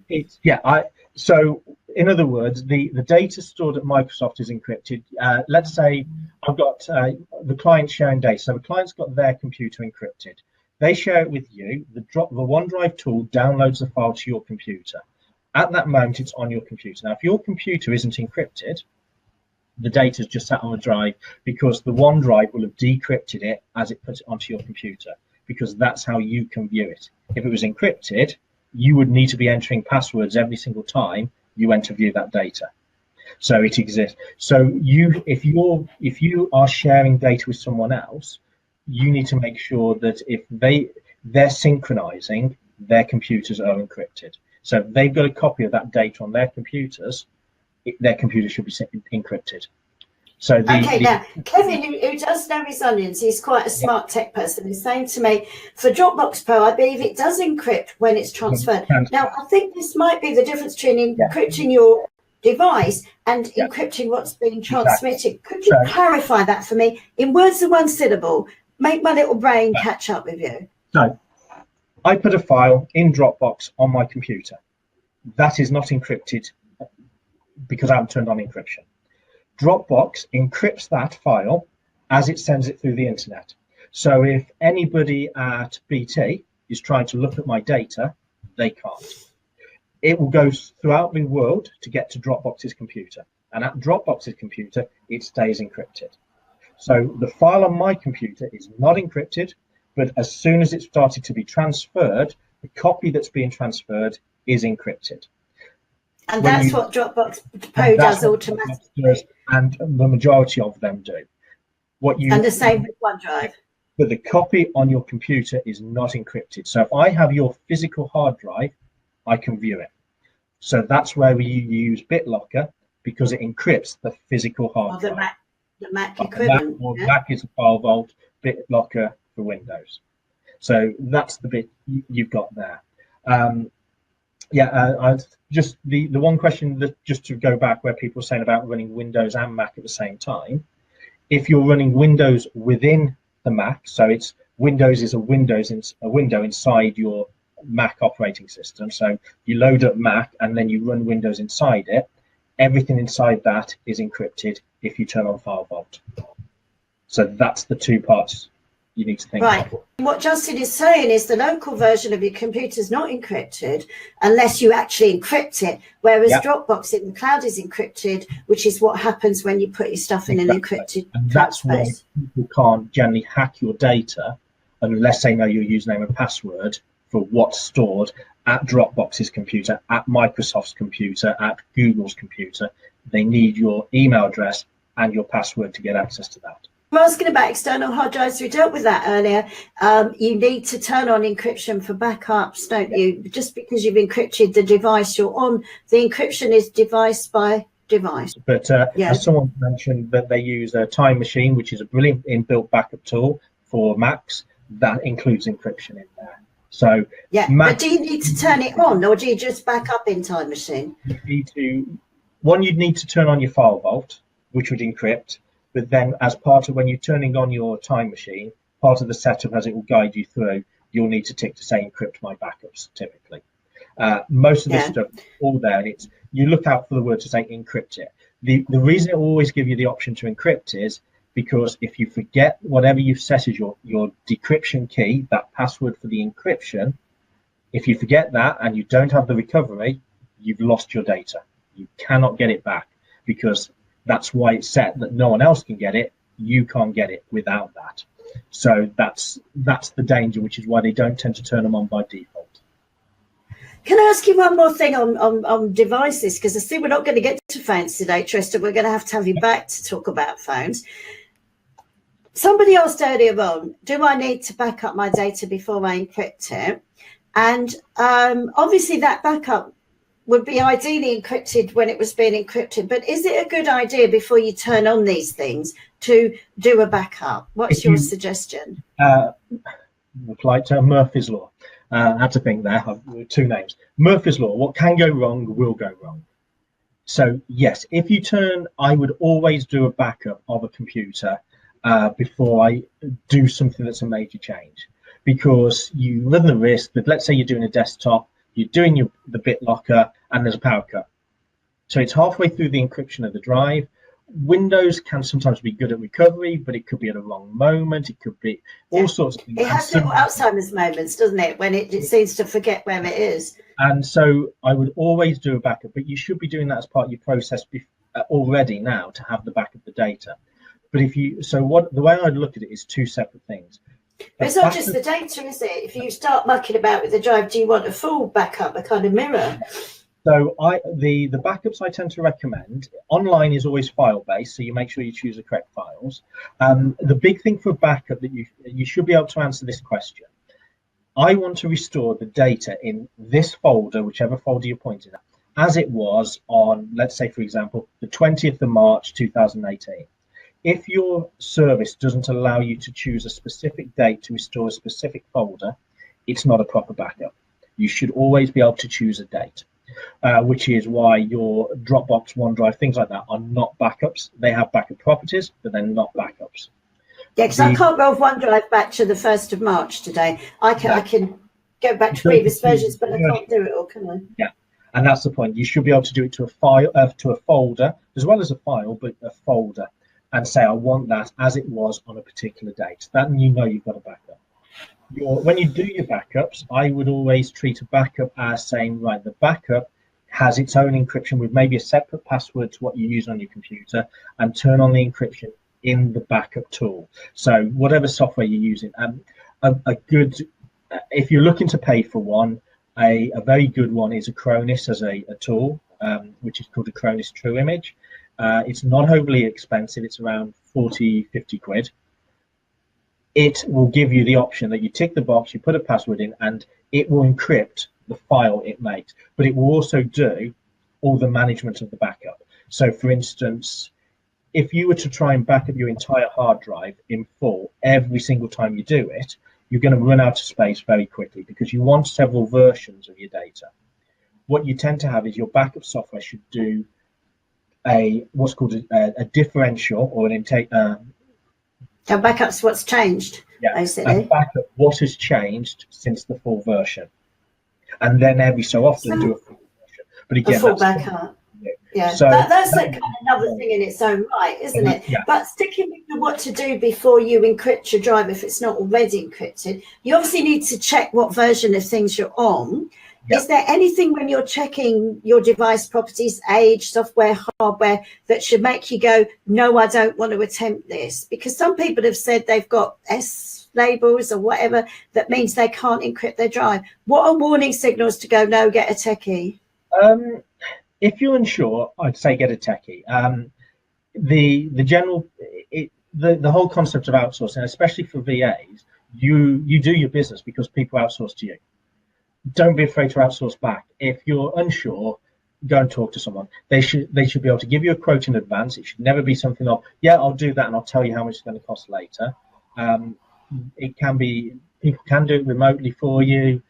So in other words, the data stored at Microsoft is encrypted. Let's say I've got the client sharing data. So the client's got their computer encrypted. They share it with you. The OneDrive tool downloads the file to your computer. At that moment, it's on your computer. Now, if your computer isn't encrypted, the data's just sat on the drive because the OneDrive will have decrypted it as it puts it onto your computer, because that's how you can view it. If it was encrypted, you would need to be entering passwords every single time you went to view that data. So it exists. So if you are sharing data with someone else, you need to make sure that if they're synchronizing, their computers are encrypted. So if they've got a copy of that data on their computers, their computer should be encrypted. So now Kevin, who does know his onions, he's quite a smart tech person, is saying to me, for Dropbox Pro, I believe it does encrypt when it's transferred. Now, I think this might be the difference between encrypting your device and encrypting what's being transmitted. Could you clarify that for me in words of one syllable? Make my little brain catch up with you. So I put a file in Dropbox on my computer. That is not encrypted because I haven't turned on encryption. Dropbox encrypts that file as it sends it through the internet. So if anybody at BT is trying to look at my data, they can't. It will go throughout the world to get to Dropbox's computer. And at Dropbox's computer, it stays encrypted. So the file on my computer is not encrypted, but as soon as it started to be transferred, the copy that's being transferred is encrypted. And that's what Dropbox Pro does automatically. And the majority of them do. And the same with OneDrive. But the copy on your computer is not encrypted. So if I have your physical hard drive, I can view it. So that's where we use BitLocker, because it encrypts the physical hard drive. The Mac equivalent. Mac is a file vault, BitLocker for Windows. So that's the bit you've got there. I just the one question that, just to go back where people were saying about running Windows and Mac at the same time. If you're running Windows within the Mac, so it's Windows is a window inside your Mac operating system. So you load up Mac and then you run Windows inside it. Everything inside that is encrypted if you turn on File Vault. So that's the two parts you need to think of. What Justin is saying is the local version of your computer is not encrypted unless you actually encrypt it, whereas Dropbox in the cloud is encrypted, which is what happens when you put your stuff in an encrypted and that's why people can't generally hack your data unless they know your username and password for what's stored at Dropbox's computer, at Microsoft's computer, at Google's computer. They need your email address and your password to get access to that. I'm asking about external hard drives. We dealt with that earlier. You need to turn on encryption for backups, don't you? Just because you've encrypted the device you're on, the encryption is device by device. But as someone mentioned, that they use a Time Machine, which is a brilliant inbuilt backup tool for Macs that includes encryption in there. So but do you need to turn it on, or do you just back up in Time Machine? You'd need to turn on your File Vault, which would encrypt. But then as part of when you're turning on your Time Machine, part of the setup as it will guide you through, you'll need to tick to say encrypt my backups typically. Most of this stuff all there, and it's you look out for the word to say encrypt it. The reason it will always give you the option to encrypt is because if you forget whatever you've set as your decryption key, that password for the encryption, if you forget that and you don't have the recovery, you've lost your data. You cannot get it back because that's why it's set that no one else can get it. You can't get it without that. So that's the danger, which is why they don't tend to turn them on by default. Can I ask you one more thing on devices? Because I see we're not going to get to phones today, Tristan. We're going to have you back to talk about phones. Somebody asked earlier on, do I need to back up my data before I encrypt it? And obviously that backup would be ideally encrypted when it was being encrypted, but is it a good idea before you turn on these things to do a backup? What's your suggestion? Like Murphy's Law. I had to think there. Two names. Murphy's Law. What can go wrong will go wrong. So yes, if you I would always do a backup of a computer before I do something that's a major change, because you run the risk that, let's say you're doing a desktop, you're doing the BitLocker and there's a power cut. So it's halfway through the encryption of the drive. Windows can sometimes be good at recovery, but it could be at a wrong moment. It could be all sorts of things. It has little Alzheimer's moments, doesn't it, when it seems to forget where it is. And so I would always do a backup, but you should be doing that as part of your process already now to have the backup of the data. But the way I'd look at it is two separate things. But it's not just the data, is it? If you start mucking about with the drive, do you want a full backup, a kind of mirror? So the backups I tend to recommend, online is always file-based, so you make sure you choose the correct files. The big thing for backup that you should be able to answer this question. I want to restore the data in this folder, whichever folder you're pointing at, as it was on, let's say, for example, the 20th of March, 2018. If your service doesn't allow you to choose a specific date to restore a specific folder, it's not a proper backup. You should always be able to choose a date, which is why your Dropbox, OneDrive, things like that are not backups. They have backup properties, but they're not backups. Yeah, because I can't roll OneDrive back to the 1st of March today. I can go back to previous versions, but I can't do it all, can I? Yeah, and that's the point. You should be able to do it to a file, to a folder, as well as a file, but a folder, and say, I want that as it was on a particular date. Then you know you've got a backup. When you do your backups, I would always treat a backup as saying, right, the backup has its own encryption with maybe a separate password to what you use on your computer, and turn on the encryption in the backup tool. So whatever software you're using, if you're looking to pay for one, a very good one is Acronis as a tool, which is called Acronis True Image. It's not overly expensive. It's around 40-50 quid. It will give you the option that you tick the box, you put a password in, and it will encrypt the file it makes, but it will also do all the management of the backup. So for instance, if you were to try and back up your entire hard drive in full every single time you do it, you're going to run out of space very quickly because you want several versions of your data. What you tend to have is your backup software should do what's called a differential or an intake. So backup's what's changed, Yeah, basically. and backup what has changed since the full version, and then every so often do a full version. But again, a full backup. Yeah, so that's like another thing in its own right, isn't it? Yeah. But sticking with the what to do before you encrypt your drive if it's not already encrypted, you obviously need to check what version of things you're on. Yeah. Is there anything when you're checking your device properties, age, software, hardware, that should make you go, no, I don't want to attempt this? Because some people have said they've got S labels or whatever that means they can't encrypt their drive. What are warning signals to go, no, get a techie? If you're unsure, I'd say get a techie. The general, the whole concept of outsourcing, especially for VAs, you do your business because people outsource to you. Don't be afraid to outsource back. If you're unsure, go and talk to someone. They should be able to give you a quote in advance. It should never be something of, yeah, I'll do that and I'll tell you how much it's going to cost later. It can be, people can do it remotely for you.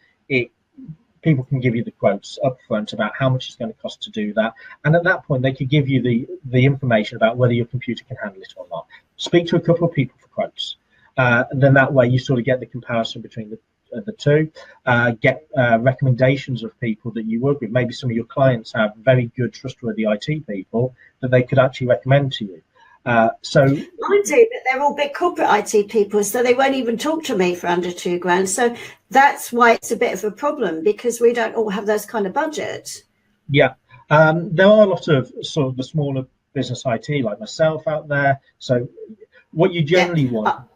People can give you the quotes up front about how much it's going to cost to do that. And at that point, they could give you the information about whether your computer can handle it or not. Speak to a couple of people for quotes. And then that way you sort of get the comparison between the two. Get recommendations of people that you work with. Maybe some of your clients have very good, trustworthy IT people that they could actually recommend to you. So I do, but they're all big corporate IT people, so they won't even talk to me for under £2,000. So that's why it's a bit of a problem, because we don't all have those kind of budgets. Yeah, there are a lot of sort of the smaller business IT like myself out there. So what you generally want,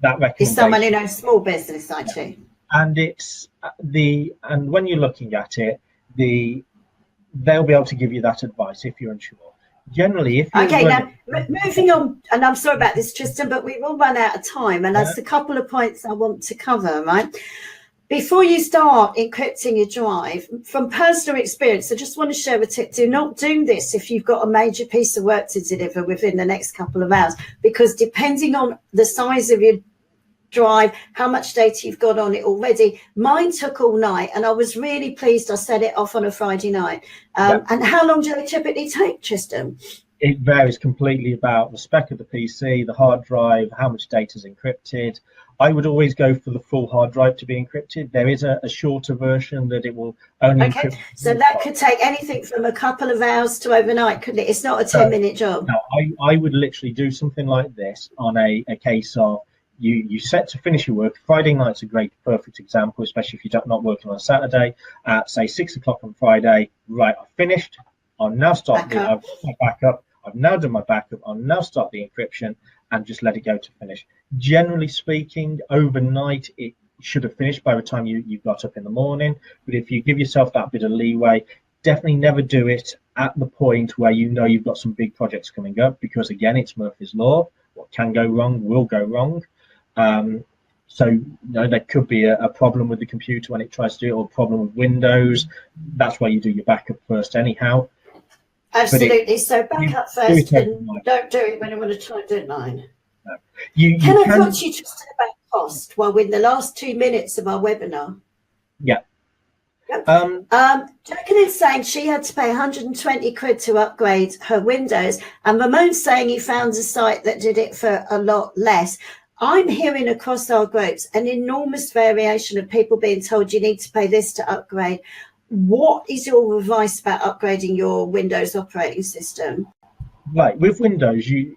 that recommendation, is someone who knows small business IT. Yeah. And it's and when you're looking at it, they'll be able to give you that advice if you're unsure. Generally, if you're now moving on, and I'm sorry about this, Tristan, but we've all run out of time, and that's a couple of points I want to cover, right? Before you start encrypting your drive, from personal experience, I just want to share a tip. Do not do this if you've got a major piece of work to deliver within the next couple of hours, because depending on the size of your drive, how much data you've got on it already. Mine took all night, and I was really pleased I set it off on a Friday night. And how long do they typically take, Tristan? It varies completely about the spec of the PC, the hard drive, how much data is encrypted. I would always go for the full hard drive to be encrypted. There is a shorter version that it will only encrypt. So that could take anything from a couple of hours to overnight, couldn't it? It's not a 10-minute job. No, I would literally do something like this on a case of, you set to finish your work. Friday night's a perfect example, especially if you're not working on a Saturday. At say 6 o'clock on Friday, right, I've finished. I'll now start I've got my backup. I've now done my backup. I'll now start the encryption and just let it go to finish. Generally speaking, overnight it should have finished by the time you got up in the morning. But if you give yourself that bit of leeway, definitely never do it at the point where you know you've got some big projects coming up, because again, it's Murphy's Law. What can go wrong will go wrong. So there could be a problem with the computer when it tries to do it, or a problem with Windows. That's why you do your backup first anyhow. Absolutely. So backup first, and don't do it when I want to try to do it nine. No. Can I talk to you just about cost while we're in the last 2 minutes of our webinar? Yeah. Jacqueline's saying she had to pay 120 quid to upgrade her Windows, and Ramon's saying he found a site that did it for a lot less. I'm hearing across our groups an enormous variation of people being told you need to pay this to upgrade. What is your advice about upgrading your Windows operating system? Right, with Windows, you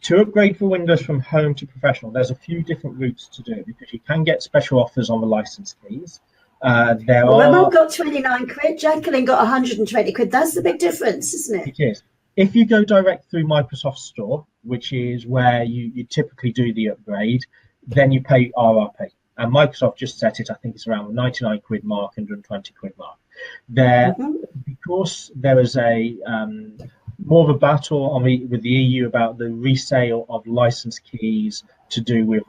to upgrade for Windows from home to professional, there's a few different routes to do it, because you can get special offers on the license keys. Ramon got 29 quid, Jacqueline got 120 quid. That's the big difference, isn't it? It is. If you go direct through Microsoft Store, which is where you typically do the upgrade, then you pay RRP. And Microsoft just set it, I think it's around the 99 quid mark, 120 quid mark. Because there is a more of a battle with the EU about the resale of license keys to do with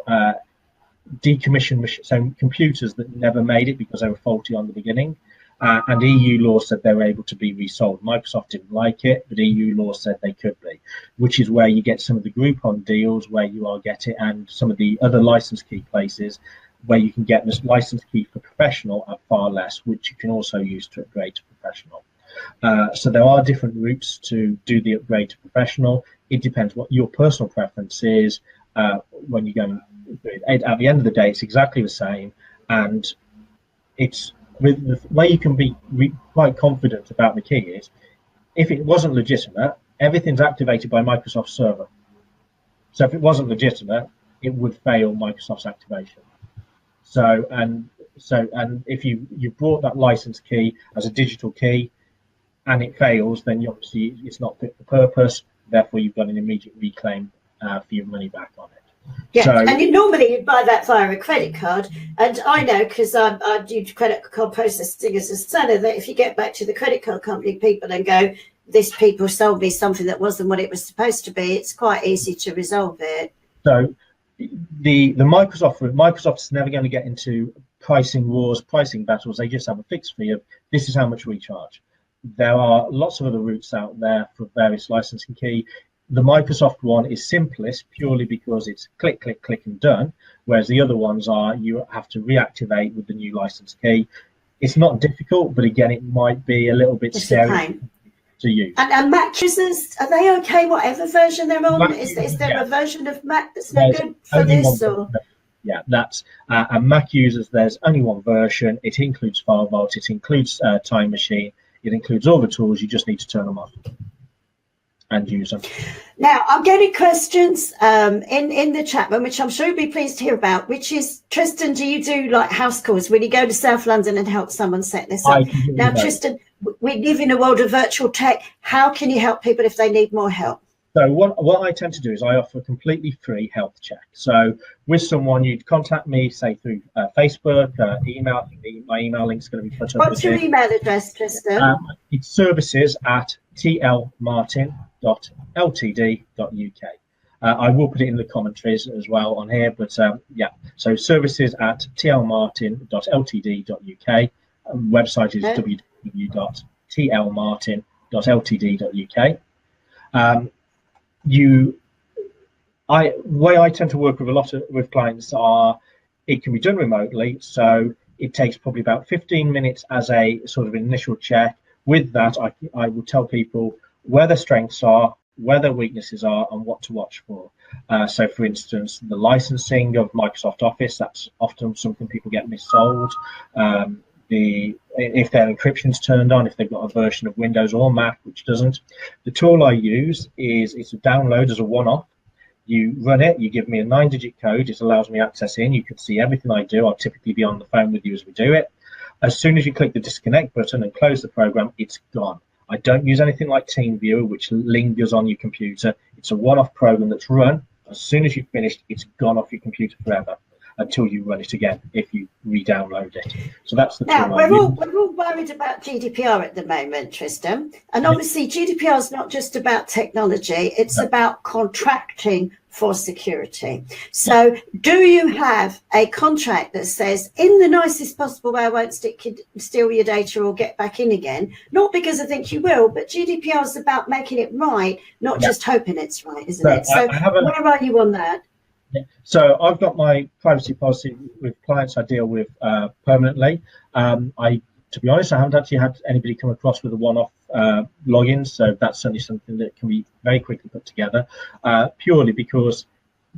decommissioned computers that never made it because they were faulty on the beginning. And EU law said they were able to be resold. Microsoft didn't like it, but EU law said they could be, which is where you get some of the Groupon deals where you are getting, and some of the other license key places where you can get this license key for professional at far less, which you can also use to upgrade to professional. So there are different routes to do the upgrade to professional. It depends what your personal preference is. When you go at the end of the day, it's exactly the same, and it's with the way you can be quite confident about the key is if it wasn't legitimate, everything's activated by Microsoft's server. So if it wasn't legitimate, it would fail Microsoft's activation. So if you brought that license key as a digital key and it fails, then obviously it's not fit for purpose. Therefore, you've got an immediate reclaim for your money back on it. Yeah, so, and normally you'd buy that via a credit card. And I know, because I do credit card processing as a seller, that if you get back to the credit card company people and go, this people sold me something that wasn't what it was supposed to be, it's quite easy to resolve it. So the Microsoft's never going to get into pricing wars, pricing battles. They just have a fixed fee of this is how much we charge. There are lots of other routes out there for various licensing key. The Microsoft one is simplest purely because it's click, click, click and done, whereas the other ones are you have to reactivate with the new license key. It's not difficult, but again, it might be a little bit scary to use. And Mac users, are they okay whatever version they're on? Mac, is there a version of Mac that's no good for this? Or? Yeah, that's and Mac users, there's only one version. It includes File Vault, it includes Time Machine, it includes all the tools. You just need to turn them on and use them. Now, I'm getting questions in the chat room, which I'm sure you'll be pleased to hear about, which is, Tristan, do you do like house calls when you go to South London and help someone set this up? Now, Tristan, we live in a world of virtual tech. How can you help people if they need more help? So what I tend to do is I offer a completely free health check. So with someone, you'd contact me, say through Facebook, email. My email link is going to be put up. What's your email address, Tristan? It's services@tlmartin.ltd.uk. I will put it in the commentaries as well on here, but yeah, so services@tlmartin.ltd.uk. Website is www.tlmartin.ltd.uk. Way I tend to work with clients are it can be done remotely, so it takes probably about 15 minutes as a sort of initial check. With that, I will tell people where their strengths are, where their weaknesses are, and what to watch for. So for instance, the licensing of Microsoft Office, that's often something people get missold. If their encryption's turned on, if they've got a version of Windows or Mac which doesn't. The tool I use is it's a download as a one-off. You run it, you give me a 9-digit code, it allows me access in, you can see everything I do. I'll typically be on the phone with you as we do it. As soon as you click the disconnect button and close the program, it's gone. I don't use anything like TeamViewer, which lingers on your computer. It's a one-off program that's run. As soon as you've finished, it's gone off your computer forever until you run it again if you re-download it. So that's the tool. Now, we're all worried about GDPR at the moment, Tristan. And obviously GDPR is not just about technology, it's about contracting for security. So do you have a contract that says, in the nicest possible way, I won't steal your data or get back in again? Not because I think you will, but GDPR is about making it right, not just hoping it's right, isn't it? So where are you on that? Yeah. So I've got my privacy policy with clients I deal with permanently. To be honest, I haven't actually had anybody come across with a one-off login, so that's certainly something that can be very quickly put together, purely because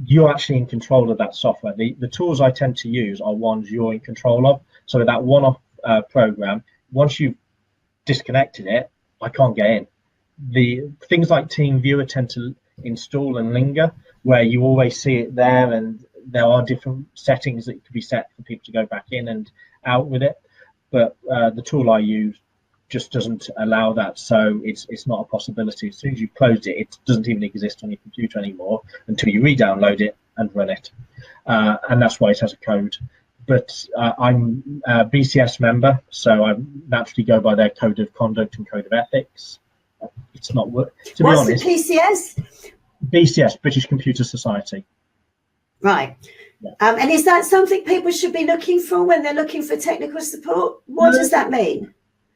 you're actually in control of that software. The tools I tend to use are ones you're in control of. So that one-off program, once you've disconnected it, I can't get in. The things like TeamViewer tend to install and linger, where you always see it there, and there are different settings that could be set for people to go back in and out with it. But the tool I use just doesn't allow that, so it's not a possibility. As soon as you've closed it, it doesn't even exist on your computer anymore until you re-download it and run it, and that's why it has a code. But I'm a BCS member, so I naturally go by their code of conduct and code of ethics. It's not work. To be honest, what's the PCS? BCS, British Computer Society. Right. Yeah. And is that something people should be looking for when they're looking for technical support? What does that mean?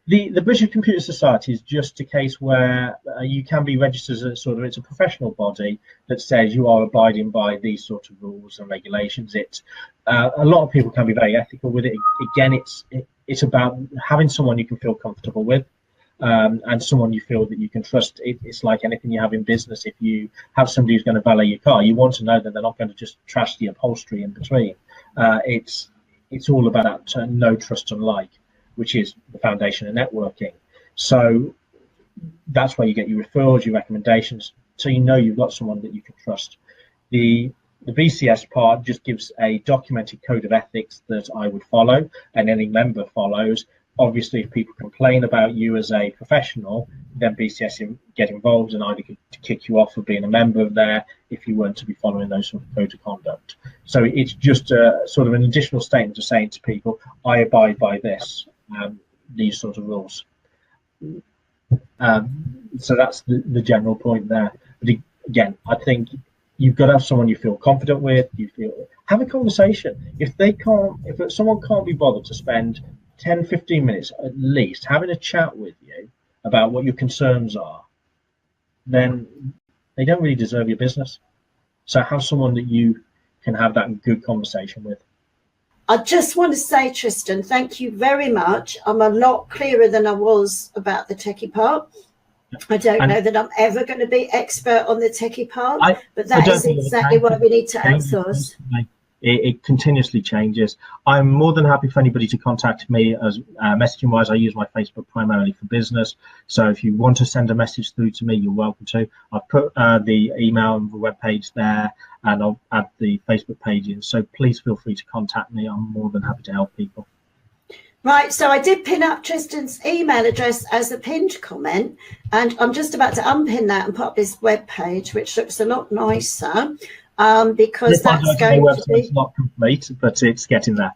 The British Computer Society is just a case where you can be registered as a sort of, it's a professional body that says you are abiding by these sort of rules and regulations. It's a lot of people can be very ethical with it. Again, it's about having someone you can feel comfortable with, and someone you feel that you can trust. It's like anything you have in business. If you have somebody who's going to valet your car, you want to know that they're not going to just trash the upholstery in between. It's all about that know, trust, and like, which is the foundation of networking. So that's where you get your referrals, your recommendations, so you know you've got someone that you can trust. The BCS part just gives a documented code of ethics that I would follow, and any member follows. Obviously, if people complain about you as a professional, then BCS get involved and either kick you off for being a member of there if you weren't to be following those sort of code of conduct. So it's just a sort of an additional statement of saying to people, I abide by this, these sort of rules. So that's the general point there. But again, I think you've got to have someone you feel confident with. Have a conversation. If someone can't be bothered to spend 10-15 minutes at least having a chat with you about what your concerns are, then they don't really deserve your business. So have someone that you can have that good conversation with. I just want to say, Tristan, thank you very much. I'm a lot clearer than I was about the techie part. I don't know that I'm ever going to be expert on the techie part, but that is exactly why we need to outsource. It continuously changes. I'm more than happy for anybody to contact me as messaging wise. I use my Facebook primarily for business. So if you want to send a message through to me, you're welcome to. I've put the email and the web page there, and I'll add the Facebook page in. So please feel free to contact me. I'm more than happy to help people. Right, so I did pin up Tristan's email address as a pinned comment, and I'm just about to unpin that and put up his web page, which looks a lot nicer. Because that's going to be... It's not complete, but it's getting there.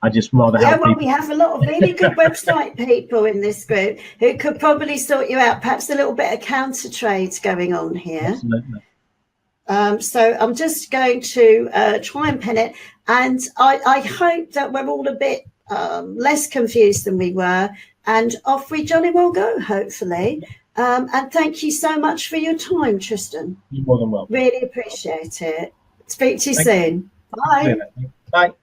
I just rather help people. We have a lot of really good website people in this group who could probably sort you out. Perhaps a little bit of counter trades going on here. Absolutely. So I'm just going to try and pin it, and I hope that we're all a bit less confused than we were, and off we jolly well go, hopefully. And thank you so much for your time, Tristan. You're more than welcome. Really appreciate it. Speak to you soon. Bye. Bye.